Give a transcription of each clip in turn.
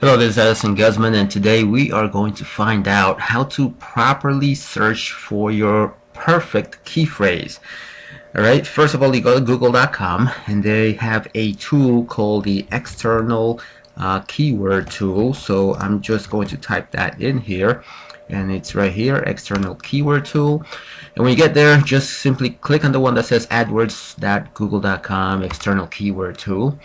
Hello, this is Edison Guzman, and today we are going to find out how to properly search for your perfect key phrase. Alright, first of all, you go to google.com and they have a tool called the external keyword tool. So I'm just going to type that in here, and it's right here, external keyword tool. And when you get there, just simply click on the one that says adwords.google.com external keyword tool,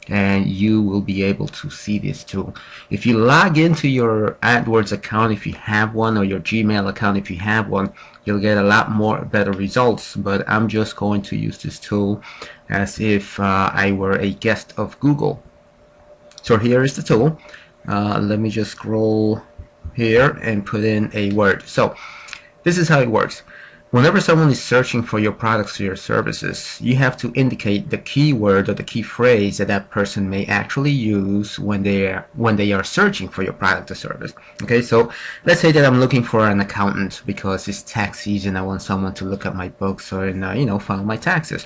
and you will be able to see this tool. If you log into your AdWords account, if you have one, or your Gmail account if you have one, you'll get a lot more better results. But I'm just going to use this tool as if I were a guest of Google. So here is the tool. Let me just scroll here and put in a word. So this is how it works. Whenever someone is searching for your products or your services, you have to indicate the keyword or the key phrase that that person may actually use when they are searching for your product or service. Okay, so let's say that I'm looking for an accountant because it's tax season. I want someone to look at my books or file my taxes.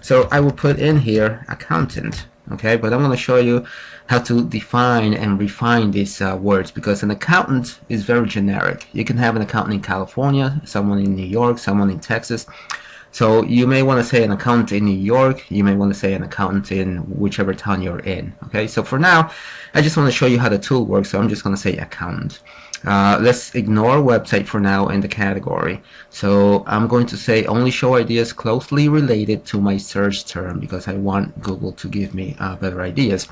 So I will put in here accountant. Okay, but I'm going to show you how to define and refine these words, because an accountant is very generic. You can have an accountant in California, someone in New York, someone in Texas. So you may want to say an accountant in New York, you may want to say an accountant in whichever town you're in. Okay, so for now, I just want to show you how the tool works, so I'm just going to say accountant. Let's ignore website for now in the category. So I'm going to say only show ideas closely related to my search term, because I want Google to give me better ideas.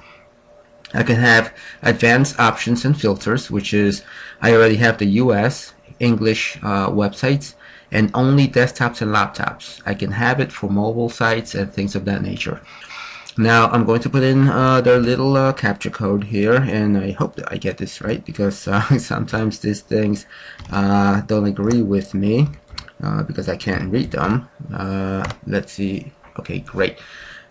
I can have advanced options and filters, which is I already have the US English websites and only desktops and laptops. I can have it for mobile sites and things of that nature. Now I'm going to put in their little captcha code here, and I hope that I get this right, because sometimes these things don't agree with me because I can't read them. Let's see. Okay, great.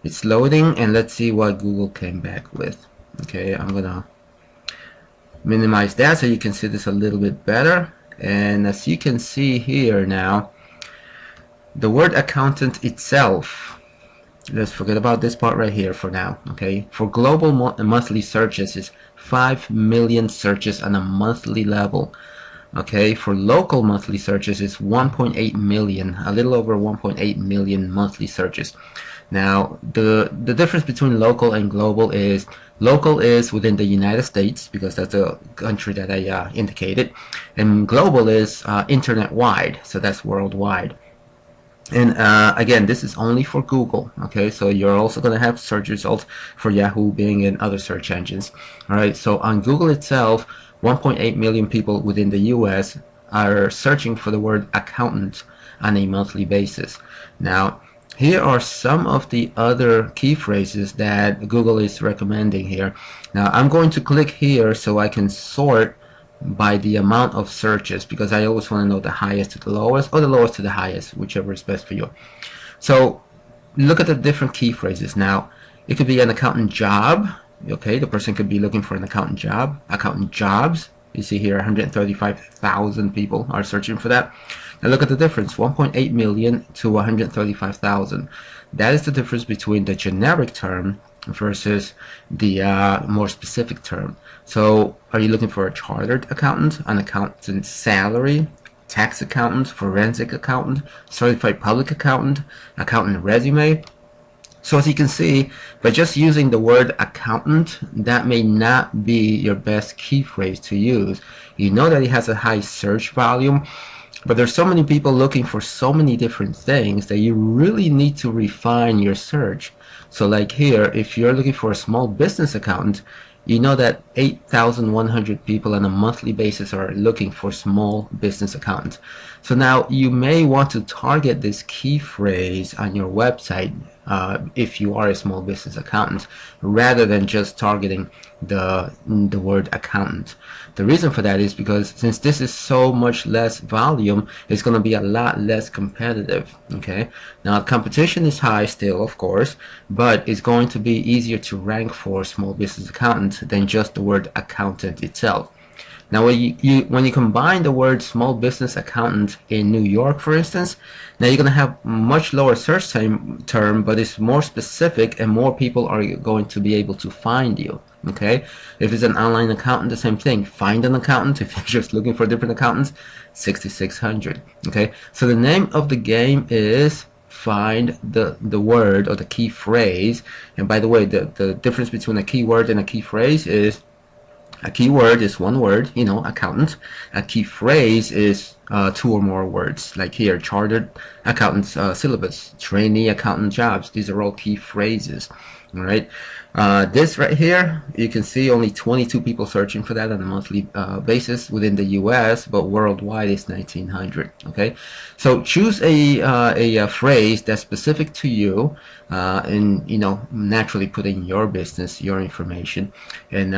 It's loading, and let's see what Google came back with. Okay, I'm gonna minimize that so you can see this a little bit better. And as you can see here now, the word accountant itself, let's forget about this part right here for now. Okay, for global monthly searches is 5 million searches on a monthly level. Okay, for local monthly searches is 1.8 million, a little over 1.8 million monthly searches. Now the difference between local and global is local is within the United States, because that's the country that I indicated, and global is internet wide, so that's worldwide. And again, this is only for Google. Okay, so you're also going to have search results for Yahoo, Bing, and other search engines. All right, so on Google itself, 1.8 million people within the US are searching for the word accountant on a monthly basis. Now, here are some of the other key phrases that Google is recommending here. Now, I'm going to click here so I can sort by the amount of searches, because I always want to know the highest to the lowest, or the lowest to the highest, whichever is best for you. So look at the different key phrases. Now it could be an accountant job. Okay, the person could be looking for an accountant job. Accountant jobs, you see here 135,000 people are searching for that. Now look at the difference, 1.8 million to 135,000. That is the difference between the generic term versus the more specific term. So are you looking for a chartered accountant, an accountant's salary, tax accountant, forensic accountant, certified public accountant, accountant resume? So as you can see, by just using the word accountant, that may not be your best key phrase to use. You know that it has a high search volume, but there's so many people looking for so many different things that you really need to refine your search. So like here, if you're looking for a small business accountant, you know that 8,100 people on a monthly basis are looking for small business accountants. So now you may want to target this key phrase on your website if you are a small business accountant, rather than just targeting the word accountant. The reason for that is because since this is so much less volume, it's going to be a lot less competitive. Okay, now competition is high still, of course, but it's going to be easier to rank for small business accountant than just the word accountant itself. Now, when you combine the word small business accountant in New York, for instance, now you're going to have much lower search term, but it's more specific and more people are going to be able to find you. Okay, if it's an online accountant, the same thing. Find an accountant. If you're just looking for different accountants, 6,600. Okay, so the name of the game is find the word or the key phrase. And by the way, the difference between a keyword and a key phrase is a keyword is one word, you know, accountant. A key phrase is two or more words, like here, chartered accountant's syllabus, trainee accountant jobs. These are all key phrases. All right. This right here, you can see only 22 people searching for that on a monthly basis within the US, but worldwide it's 1,900. Okay. So choose a phrase that's specific to you, and, you know, naturally put in your business, your information, and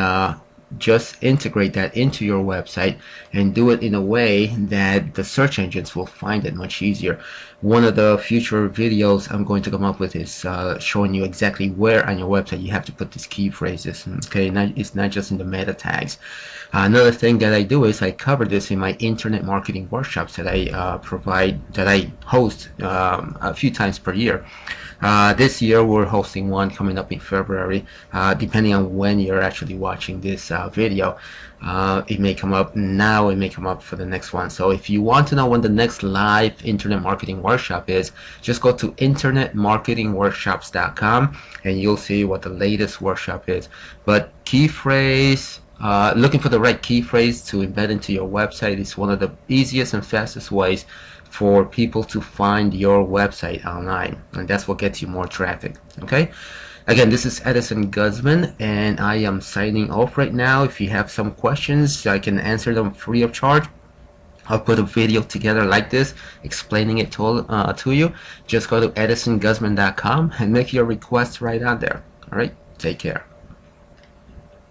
just integrate that into your website and do it in a way that the search engines will find it much easier. One of the future videos I'm going to come up with is showing you exactly where on your website you have to put these key phrases. Okay, it's not just in the meta tags. Another thing that I do is I cover this in my internet marketing workshops that I that I host a few times per year. This year we're hosting one coming up in February. Depending on when you're actually watching this video, it may come up now, it may come up for the next one. So if you want to know when the next live internet marketing workshop is, just go to internetmarketingworkshops.com and you'll see what the latest workshop is. But key phrase, looking for the right key phrase to embed into your website is one of the easiest and fastest ways for people to find your website online, and that's what gets you more traffic. Okay, again, this is Edison Guzman and I am signing off right now. If you have some questions, I can answer them free of charge. I'll put a video together like this explaining it to you. Just go to edisonguzman.com and make your request right on there. All right, take care.